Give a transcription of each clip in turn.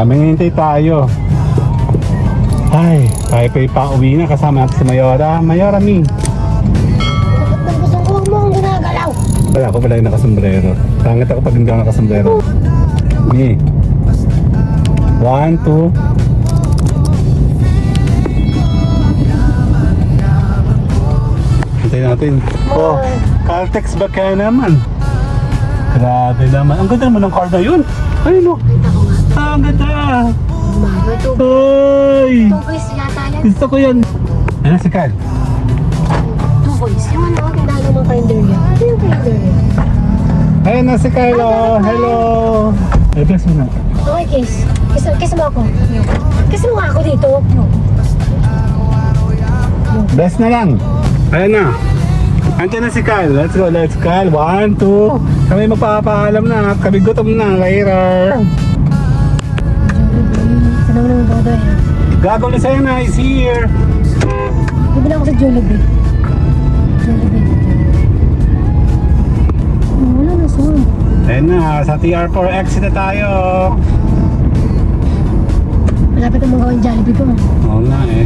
Namingintay tayo. Ay, tayo pa ipauwi na kasama natin si Mayora. Mayora, Mi. Bakit nagusong ko mo akong ginagalaw? Wala ako pala yung nakasombrero. Pangit ako pag hindi ako nakasombrero. Mi. 1, 2. Hintayin natin. Oh, Caltex ba kaya naman? Grabe naman. Ang ganda naman ng car na yun. Ayun o. Kita ko nga. Ang ganda. Umaga ito. Ay! Two boys yata yan. Gusto ko yan. Ano si Cal? Two boys. Yung ano, tindahan ng kinder yan. Ano yung kinder yan? Ayun na si Cal. Oh. Hello. Ay, bless mo na. Okay, kiss. Kiss mo ako. Kiss mo nga ako dito. Bless na lang. Ayun na. Andiyan na si Cal. Let's go, let's Cal. 1, 2. Kami magpapaalam na. Kami gutom na later. Sana mo naman dodo yan. Gago na sa'yo na is here. Bibili ako sa Jollibee. Jollibee. Wala na saan. Ayun na. Sa TR4 exit na tayo. Malapit ang mga gawin Jollibee ko. Oo nga eh.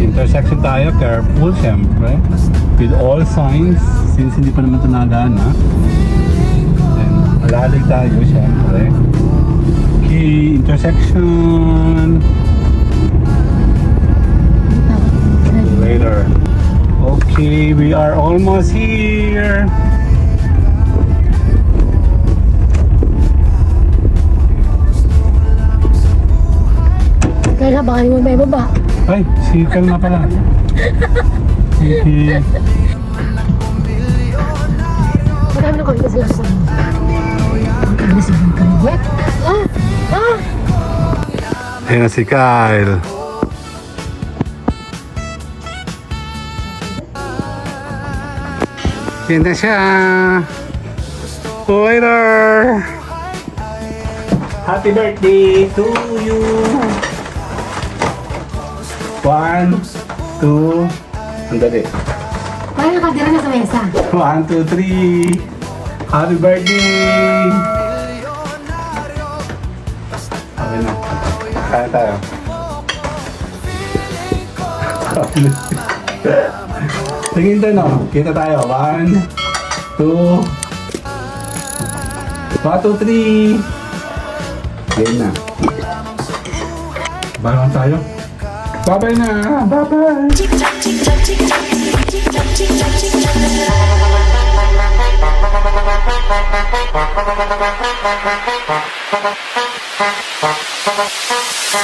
Intersection tayo. Careful syempre. With all signs. Since hindi pa naman ito nadaan ha. Then malalig tayo syempre. Okay. Intersection. Later. Okay, we are almost here. Kaya nga, baka hindi mo may baba. Ay, si Cal na pala. Sige. Marami na kami sila sa ano si Bangkang wet? Ayan na si Kyle. Yan na siya. Later. Happy birthday to you. 1, 2. Ang dali. Parang nakadira na sa mesa. 1, 2, 3. Happy birthday. Okay na. Kaya tayo. Tingin tayo, no? Kita tayo. 1, 2. 1, 2, 3. Game na. Balon tayo. Bye-bye na. Bye-bye.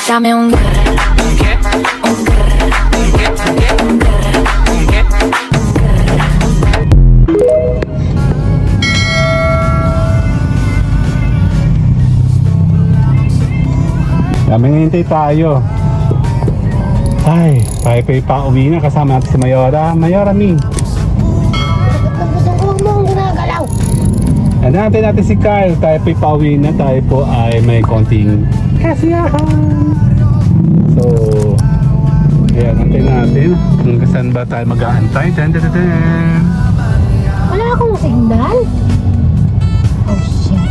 Dame un Namingintay tayo. Ay, tayo pa ipauwi na kasama natin si Mayora. Mayora, Mi. Bakit nagusong ko mo akong ginagalaw? Hanapin natin si Kyle. Tayo pa ipauwi na. Tayo po ay may konting kasiyahan. So, ayan, antay natin. Hanggang saan ba tayo mag-aantay? Dan, dan, dan, dan. Wala akong signal. Oh shit.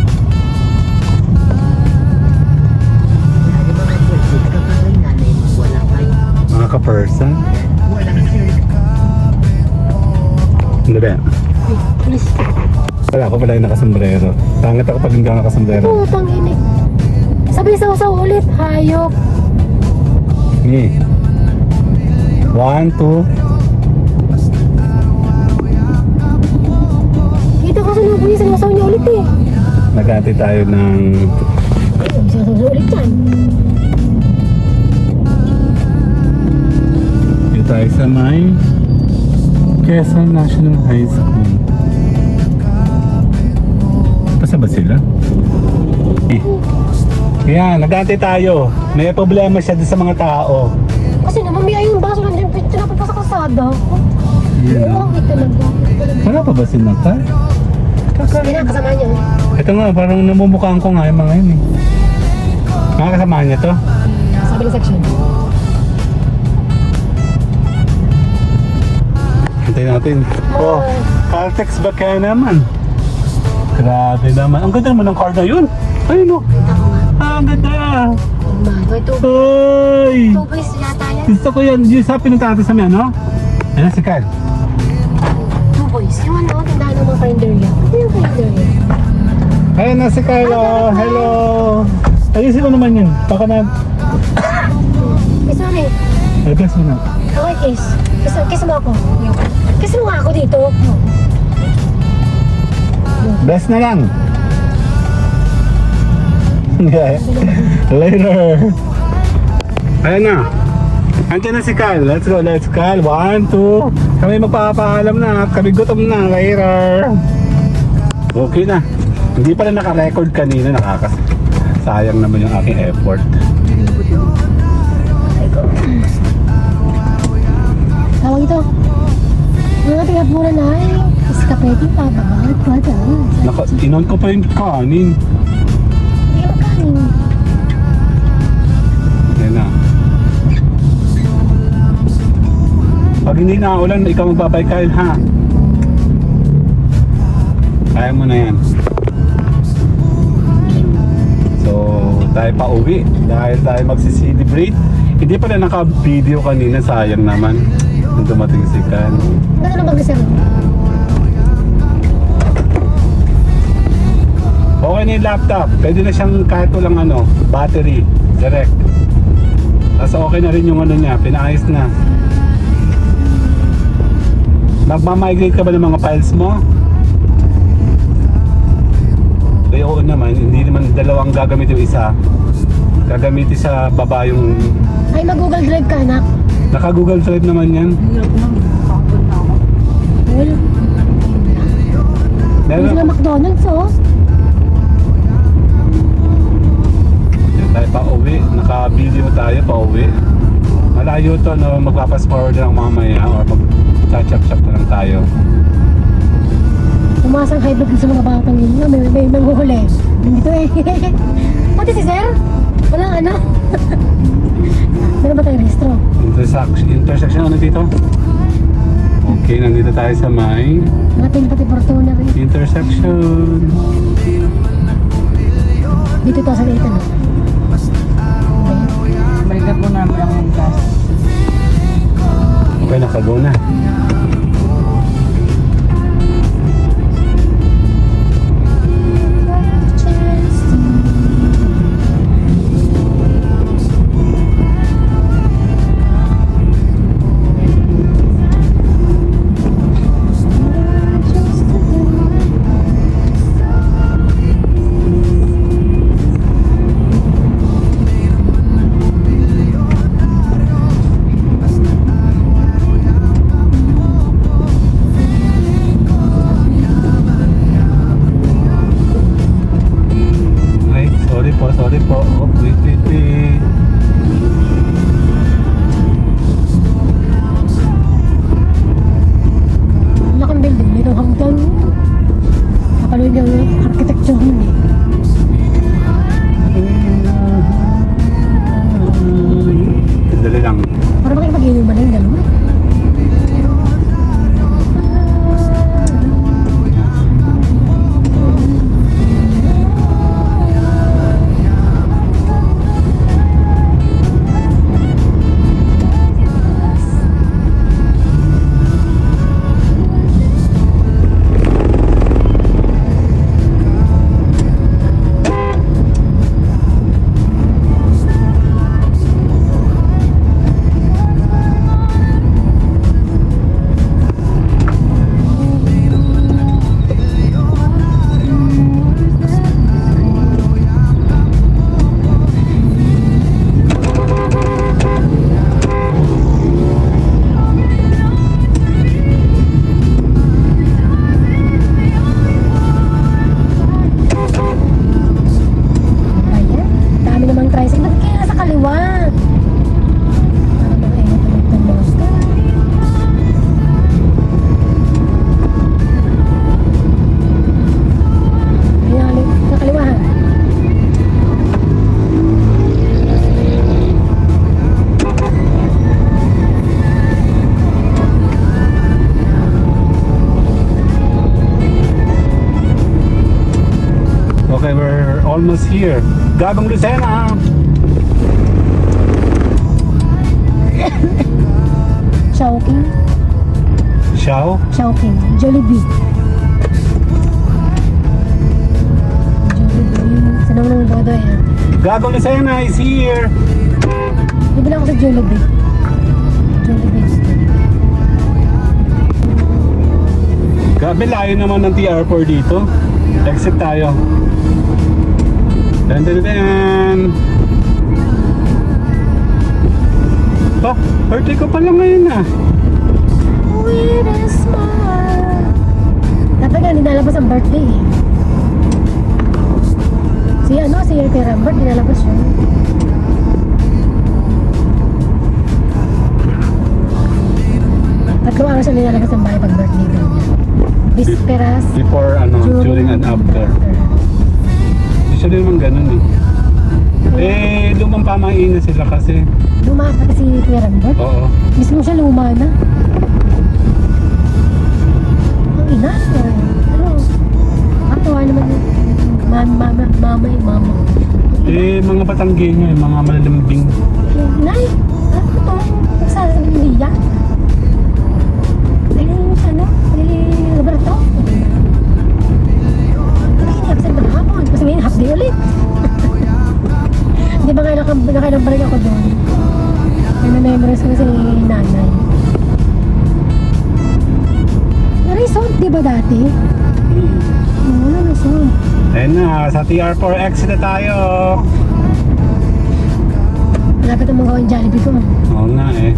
Mga ka-person. Ano ba? Wait, please. Wala ako pala yung nakasombrero. Pangit ako pag hindi ako nakasombrero. Putang inig. Sabi sa ulit, hayop. Mi. 1, 2. Kita ko sa loob niya, sinasaw niya ulit eh. Nag-ati tayo ng Sinasaw niya ulit yan. dito tayo sa may Quezon National High School. Pasa ba sila? Yan, nag-ati tayo. May problema siya din sa mga tao. Kasi naman may ayong baso lang dyan, tinapag pa sa kasada. Yeah. Oo, ito lang ba? Wala pa ba sila ka? Hindi na, kasama niya. Ito nga, parang namumukhaan ko nga yung mga yun eh. Mga kasama niya to. Sabi ng section. Hintayin natin. Oh, Caltex ba kaya naman? Grabe naman. Ang ganda naman ng car na yun. Ayun o. Kita ko nga. ang ganda! May two Hoy! boys yata yan. Gusto ko yan. Yung sa pinunta natin sa may ano? Ano si Kyle? Two boys. Yung ano, tindahan ng mga karinderya. Ano yung karinderya? Ayun na si Kyle. Oh. Hello! Ayusin mo naman yun. Baka na... Kiss mo eh. Ayos mo na. Okay, kiss. Kiss mo ako. Kiss mo nga ako dito. Best na lang. Yeah. Later. Ayun na. Andiyan na si Kyle. Let's go, let's Kyle. 1, 2. Kami magpapaalam na. Kami gutom na. Later. Okay na. Hindi pala naka-record kanina. Sayang naman yung aking effort. Tawag ito. Mga tingap muna na eh. Iskapeti pa ba? Inon ko pa yung kanin. Hindi ka magkanin. Yan na. Pag hindi na ulan, ikaw magbabay Kyle ha. Kaya mo na yan. So, tayo pa uwi dahil tayo magsi-celebrate. Hindi pala naka-video kanina, sayang naman. Nung dumating si Kyle. Ano na mag-isip? Okay na yung laptop. Pwede na siyang kahit walang ano, battery. Direct. Tapos okay na rin yung ano niya, pinaayos na. Magmamigrate ka ba ng mga files mo? Eh, oo naman, hindi naman dalawang gagamit yung isa. Gagamitin sa baba yung... Ay, mag-Google Drive ka, anak. Naka-Google Drive naman yan. Well, hindi Meron, na McDonald's, oh. yan tayo pa uwi. Naka-video tayo pa uwi. Malayo to, no? Magpapas forward lang mamaya or mag-chop-chop na lang tayo. Umasang hybrid sa mga batang yun. May nanguhuli. Nandito eh. Pati si Sir? Walang ano. Meron ba tayo restro? Intersection ano dito? Okay, nandito tayo sa may Natin pati Fortuna rin. intersection. Dito tayo sa Leighton. Balik na po namin ang gas. Okay, nakago na. Ay, sorry po, sorry po. Oh, wait. Laking building. May itong hanggang. Kapanood yung architecture nun eh. Dali lang. Para makipag-inuman lang yung dalawa. almost here. Gabang Lucena. Chowking. Xiao. Chowking. Jollibee. Jollibee. Saan naman ang dodo yan? Gabang Lucena is here. Bibili ako sa Jollibee. Jollibee. Grabe, layo naman ng TR4 dito. Exit tayo. Dan dan dan. Oh, birthday ko pala ngayon ah. With a smile. Dapat nga, nilalabas ang birthday eh. Si Erika Rambert, nilalabas yun. Tatlong araw siya nilalabas ang bahay pag birthday daw niya. Bisperas, Before, during and after. Usually naman ganun eh. Lumang pamain na sila kasi. Luma pati si Kuya Rambert. Oo. Mismo siya luma na. Ang ina. Pero, katuwa naman yun. Mama. Mga Batangge niya, mga malalambing. Nay, ano to? Nagsasabi ni Lia. Roberto. Hindi absent ng hapon. Kasi ngayon half day ulit. Hindi ba nakailang balik ako doon? May na-memorize ko na si nanay. Na-resort, di ba dati? Oo, na-resort. Ayun na, sa TR4 exit na tayo. Malapit ang mga gawin Jollibee ko. Oo nga eh.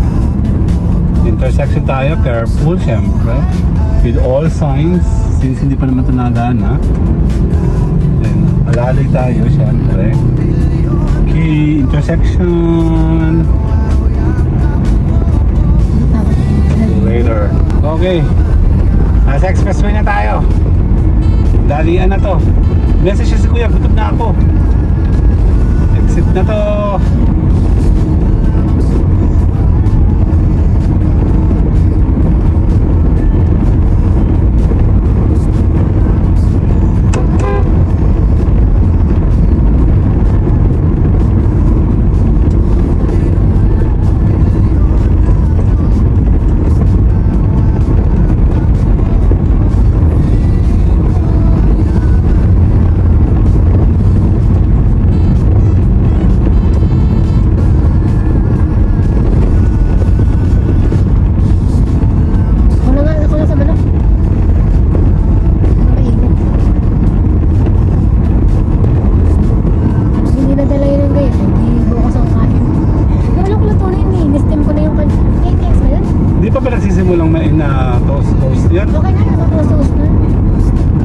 Intersection tayo, careful syempre. With all signs, since hindi pa naman ito nadaan. Then, alalay tayo syempre. Okay, intersection. Later. Okay. Nasa expressway na tayo. Dalian na to. Message siya si Kuya, gutom na ako. Exit na to. Simulang main na toast yan. Okay na, nakakasuos na.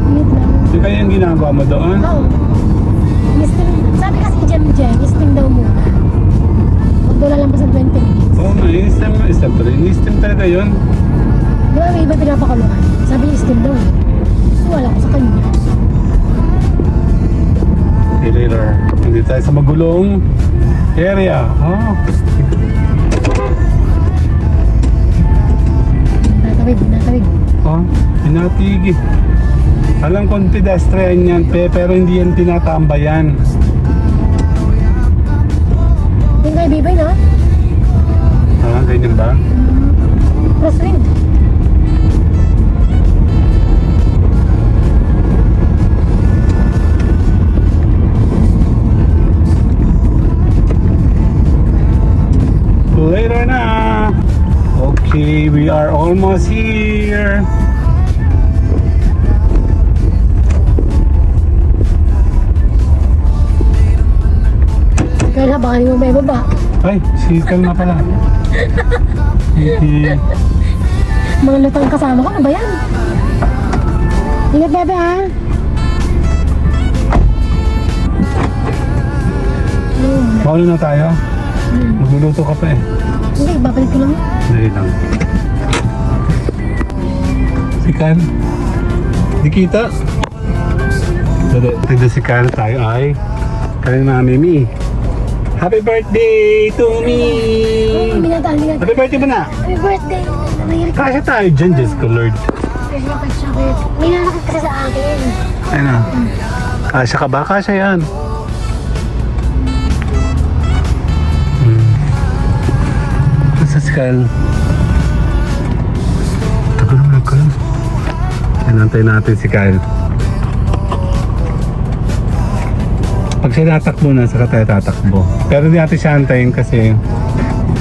Init lang. Di kaya yung ginagawa mo doon? Oo. Sabi kasi ni Jem, steam daw muna. Huwag daw lang pa sa 20 minutes. Oo nga, in-steam pa rin. In-steam talaga yun. Di ba may iba pinapakuluan? Sabi niya steam daw. Wala ko sa kanya. Okay, later. Hindi tayo sa magulong area. Oh. Natawid. Oh, pinatigi. Alam kong pedestrian yan, pero hindi yan tinatambayan. Yung kay Bibay na? Ganyan ba? Crosswind. Later na. Okay, we are almost here. Kaya baka hindi mo may baba. Ay, sikal na pala. Hihi. Mga lutang kasama ko, ano ba yan? Ingat bebe ha. Paano na tayo? Magluluto ka pa eh. Hindi, babalik ko lang. Dali lang. Sikal. Di kita. Dali, tigda sikal tayo ay kaya na Mimi. Happy birthday to me! Binata. Happy birthday ba na? Happy birthday! May Kasya tayo dyan, Diyos ko Lord. chocolate. May nanakit kasi sa akin. Ano? Kasya ka ba? Kasya yan. si Kyle. Tagal naman Kyle. Hinantay natin si Kyle. Pag siya tatakbo na, saka tayo tatakbo. Pero hindi natin siya antayin kasi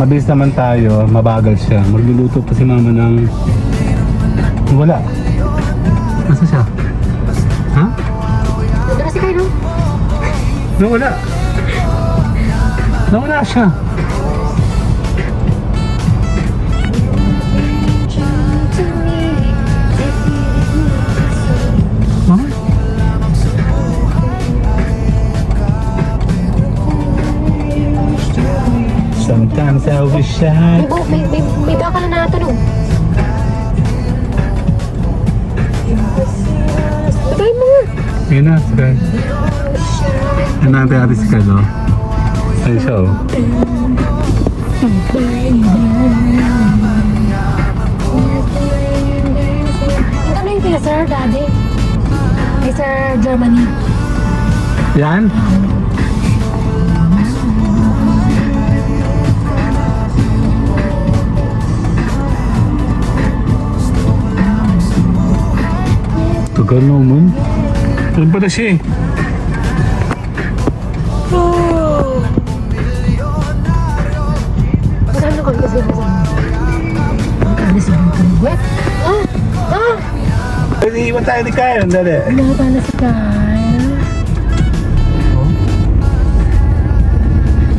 mabilis naman tayo, mabagal siya. Magluluto pa si mama ng... Wala. Nasa siya? Ha? Nandun na si Kyle, no? Nawala. Nawala siya. Mama? Sometimes I wish I... May baka na natulog. Bagay mo nga. Yun na, si Kyle. Yan natin natin si Kyle, oh. Ayun siya, oh. Hanggang na yung kay Sir, Daddy. Kay Sir Germany. Yan? Tagal naman. Saan pala siya eh? Saan na kami kasi nasa? Ano si Wet? Pwede iwan tayo ni Kyle, dali. Wala pa na si Kyle.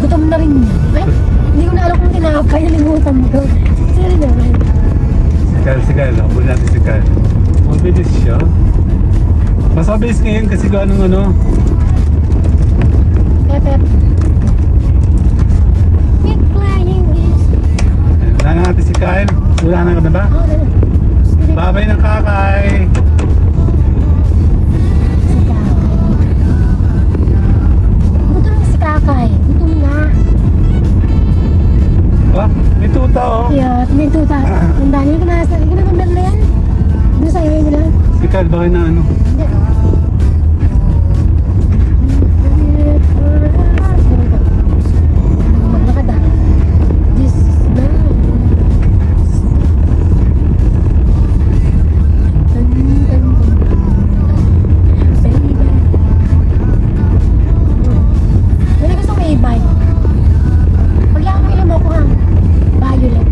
Gutom na rin niya. Ay, hindi ko na alam kung tinapay. Nalimutan ko. Sorry naman. Si Kyle, habol natin si Kyle. Mabilis siya. Mas mabilis ngayon kasi gawa ng ano. Pep. Keep playing this. Wala na natin si Kyle. Wala na ka na ba? Oh, ano? Babay ng kakay. Si Kakay. Gutom na si Kakay. Gutom na. Ah, may tuta oh. Kaya, may tuta. Ang dami ko na. Hindi ko na pambel na yan. Doon sa iyo nila. Si Kyle, bakit na ano? Hindi. Nakada. This is the... Baby. Wala gusto ko i-bike. Pagyan mo ilan mo ko ha. Violet.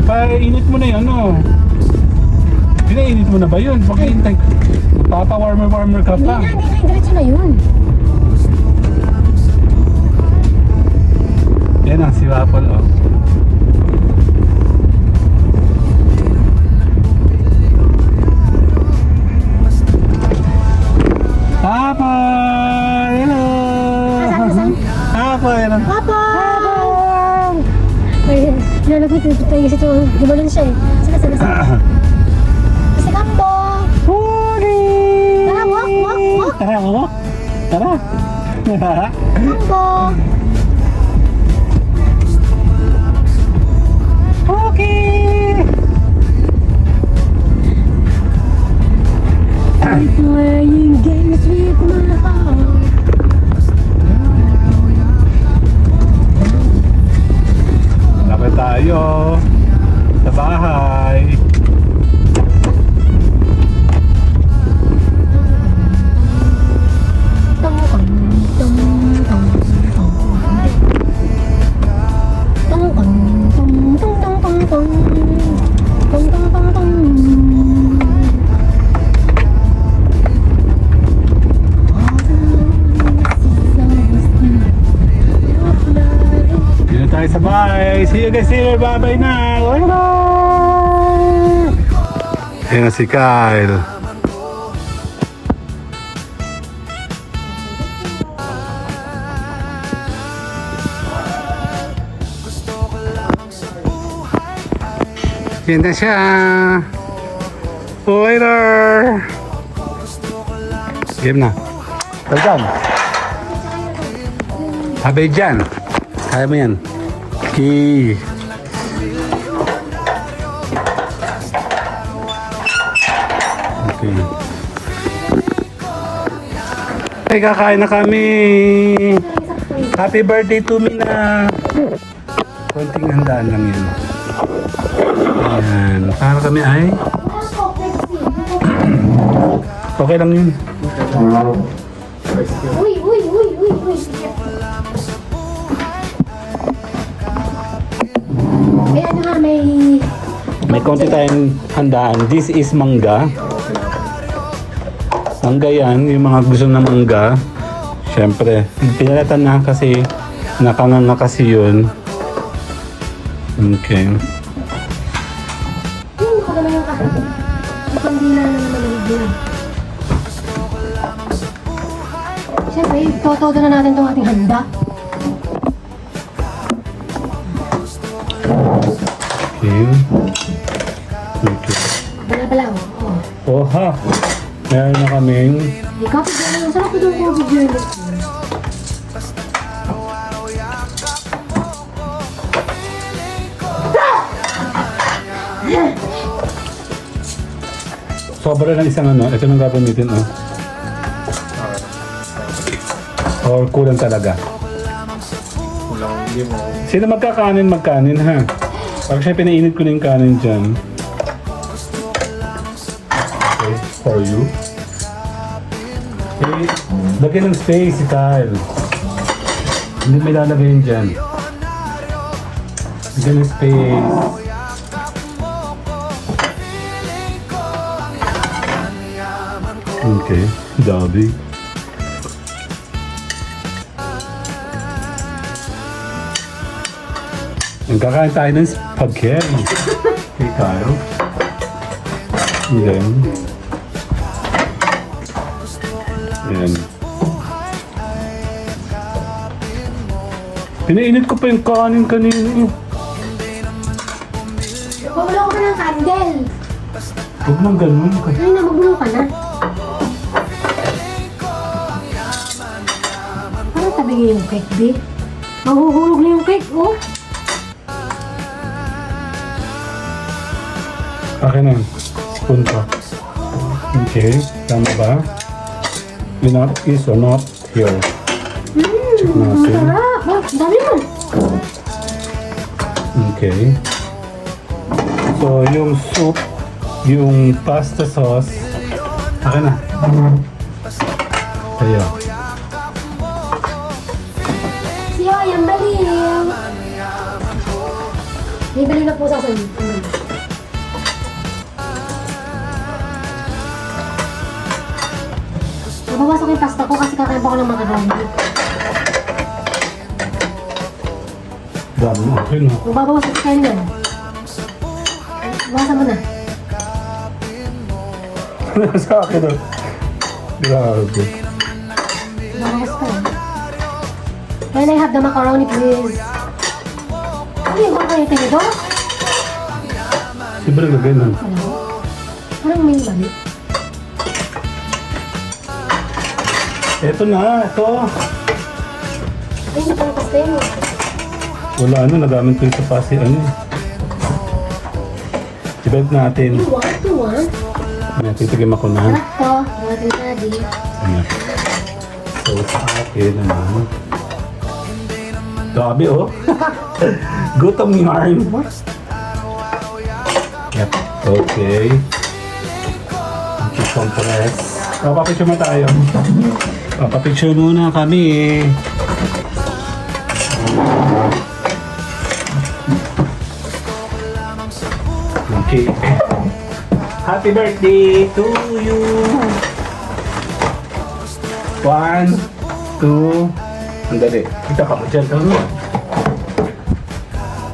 Painit mo na yun, no? Pinainit mo na ba yun? Pag-iintay. Papa-warmer ka pa. Hindi na. Diretso na yun. Yan ang si Waffle, oh. Papa! Hello! Asan? Papa! Yan ang... Papa! Ay, nalagay ko tayo kasi ito. Gumalun siya eh. Sana. Kasi kambo! Huli! Tara, walk! Tara, walk! Tara! Kambo! Okay! I'm playing games with my heart. Lapit tayo sa bahay. Dito tayo sa bahay. See you guys here. Bye-bye na. Bye-bye! Ayan na si Kyle. Yan na siya. Later. Game na. Welcome. Habay dyan. Kaya mo yan. Okay. Okay. Okay, kakain na kami. Happy birthday to me na. Konting handaan lang yan. Ayan. Para kami ay... Okay lang yun. Uy, uy, uy, uy, uy. May ano nga, May konti tayong handaan. This is mangga. Mangga yan. Yung mga gusto ng mangga. Siyempre, pinalatan na kasi nakanganga kasi yun. Okay. Nakagano yung kasi. Hindi na naman nalagyan. Siyempre, todo na natin itong ating handa. Okay. Okay. Bala-bala, oh. Oh ha! Meron na kaming... May coffee journal. Ang sarap itong coffee journal. Sobra lang isang ano. Ito nang gagamitin, oh. Or kulang talaga. Sino magkanin, ha? Pag siya pinainit ko na yung kanin dyan. Okay, for you. Okay, lagyan ng space si Kyle. Hindi may lalagay yun dyan. Lagyan ng space. Okay, Dobby. Nagkakain tayo ng spaghetti. Okay, tayo. And then, yan. Pinainit ko pa yung kanin kanina. Magulo ka ng candle. Huwag mong ganun. Ay na, magulo ka na. Parang tabi yung cake, B. Mahuhulog na yung cake, oh. Akin na. Spoon pa. Okay. Tama ba? Yung not is or not here. Check Ang natin. sarap. Oh, ang dami mo. Okay. So, yung soup, yung pasta sauce, akin na. Ayo. Siya, yung baliw. May baliw na po sa asan. Mababasok yung pasta ko kasi kakain pa ko ng macaroni. Dami mo. Okay na. Mababawasan sa kain yan. Bawasan mo na. Sa akin na. Grabe. Bawas ka. Can I have the macaroni, please? Ano yung mga kayo ito? Siyempre lagay na. Ano? Parang may mali. Eto na. Ito. Ay, hindi pang pasta yun. Wala ano. Nagamit ko yung sa pasi. Ano. Ibalik natin. Tuwa. Ayan, titigim ako na. Sarap to. Gawin daddy. Ayan. So, sa akin naman. Grabe, oh. Gutom yarn. Yep. Okay. Compress. Papapicture mo tayo. Papapicture muna kami. Okay. Happy birthday to you. 1, 2, ang dali. Kita ka mo dyan.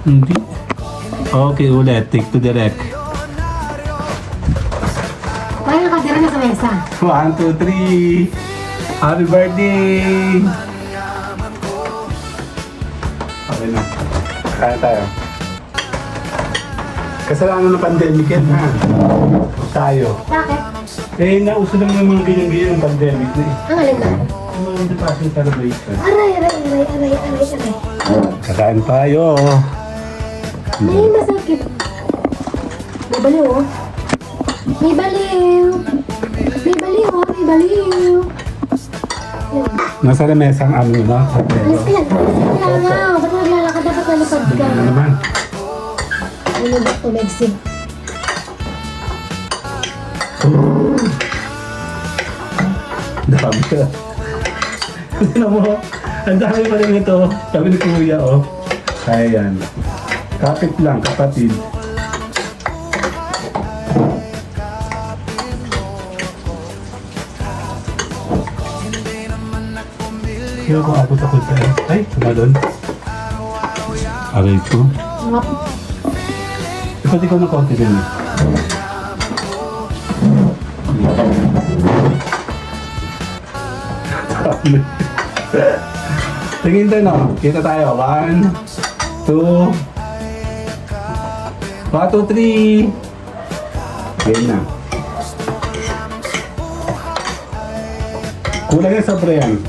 Hindi. Okay, ulit. Take to direct. Kaya nakadira na sa mesa. 1, 2, 3. Happy birthday! Okay na. Kaya tayo. Kasalanan ng pandemic yan, ha? Tayo. Bakit? Eh, nauso lang yung mga ganyan-ganyan ng pandemic na eh. Ang alin na? Yung mga international celebration. Aray, aray, aray, aray, aray, aray. Kakain tayo. May masakit. May baliw, oh. May baliw. May baliw, oh. May baliw. Yan. Nasa lamesa ang amin, no? Sa Alis telo. ka yan. Kaya nga. Ba't naglalakad? Dapat nalipad ka. Ano naman? Ano ba ito? Mexic. Dami ka. Tignan mo, ang dami pa rin ito. Sabi ni Kuya, oh. Kaya yan. Kapit lang, kapatid. Kaya ko abot ako sa... Ay, sumalon. Aray ko. Ngap. Ipag ikaw ng konti din eh. Tingin tayo no. Kita tayo. 1, 2, 3. Yan na. Kulang yung sobre yan.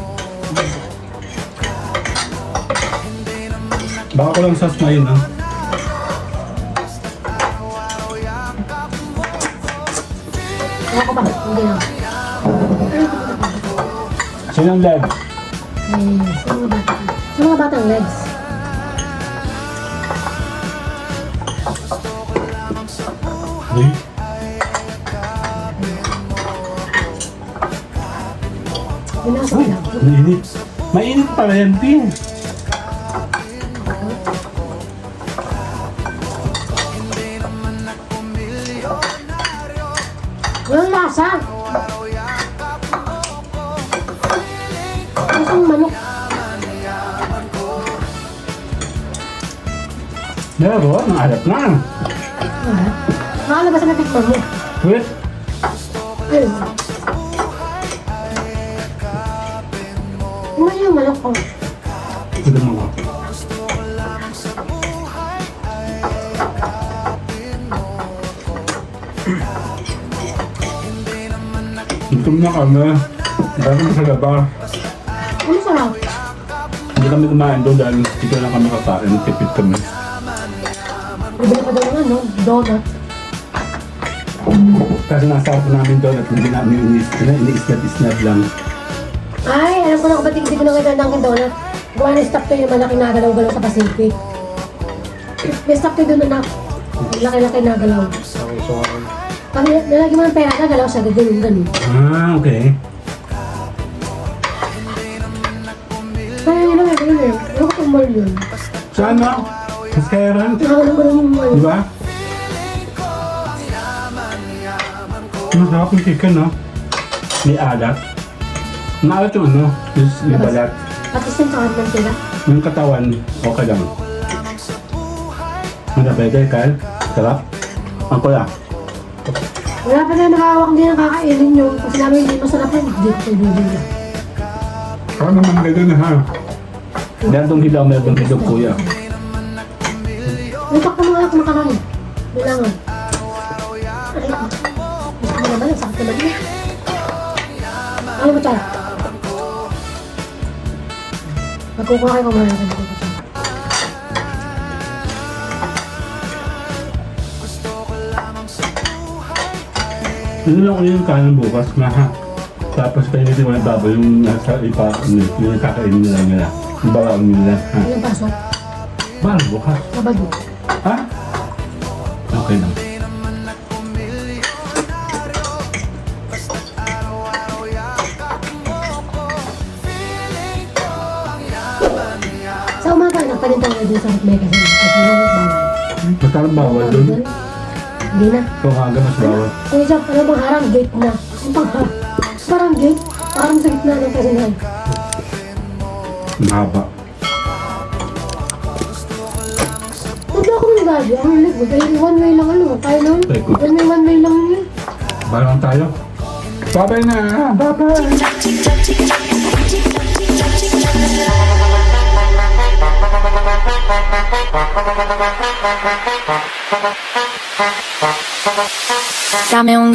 Baka kulang sauce na yun, no? Ako ba? Hindi na. Sino ang leg? Sino mga bata? Sino mga batang legs? Uy. Binasa ko lang. Mainit. Mainit pala yan, Pin. Walang lasa. Lasang manok. Meron, ang alat na. Nakalabas na tikman mo. Wait. Ayun. Ano yung manok ko? Tignan mo nga. Gutom na kami. Dami mo sa labas. Ano sarap? Hindi kami kumain doon dahil dito lang kami kakain. Tipid kami. Bibili pa daw ng ano, donut. Kasi nasa ako namin doon at hindi namin ini-snap lang. Ay, alam ko na kung ba't hindi ko na ngayon ng donut. Gawa na stop to yung malaki nagalaw-galaw sa Pacific. May stop to doon na laki-laki nagalaw. Pag nalagyan mo ng pera, nagalaw siya, ganun. Ah, okay. Kaya yun lang, ganun eh. Ano ko mall yun? Saan no? Sa Skyran? Nakakalang ko lang yung mall. Di ba? Masarap yung chicken, no? May alat. Maalat yung ano, yung balat. At least yung kakad ng tira. Yung katawan, okay lang. Ano pwede, Kyle? Sarap? Ang pula. Wala pa na nakahawak din ang kakainin yun. Kasi namin hindi masarap yun, hindi ko bibili. Paano naman ganun ha? Meron tong hilaw, meron tong hilaw, kuya. May takpa mga anak makarami. Bilangan. Ay, gusto mo naman, ang sakit naman yun. Ano ba tayo? Magkukuha kayo kung mahal ka. Ano lang ulit yung kanan bukas, maha. Tapos kayo natin wala babo yung nasa ipa, yung kakainin nila. Yung bawang nila, ha? Ilang pasok? Bawang bukas. Mabado. Ha? Okay lang. Sa umaga, nagpalintaw na din sa may kasi. Kasi yung bawal. Magkano bawal doon? Hindi na. Kung haga mas bawal. Kung isa, ano bang harang gate na? Ang pangharang. Parang gate. Parang sa gitna ng kasinan. Mahaba. Huwag ako nagagabi. Ang ligot. Ay, one way lang ano. Tayo lang. Teko. One way lang yun. Balang tayo. Babay na! Babay! Dame un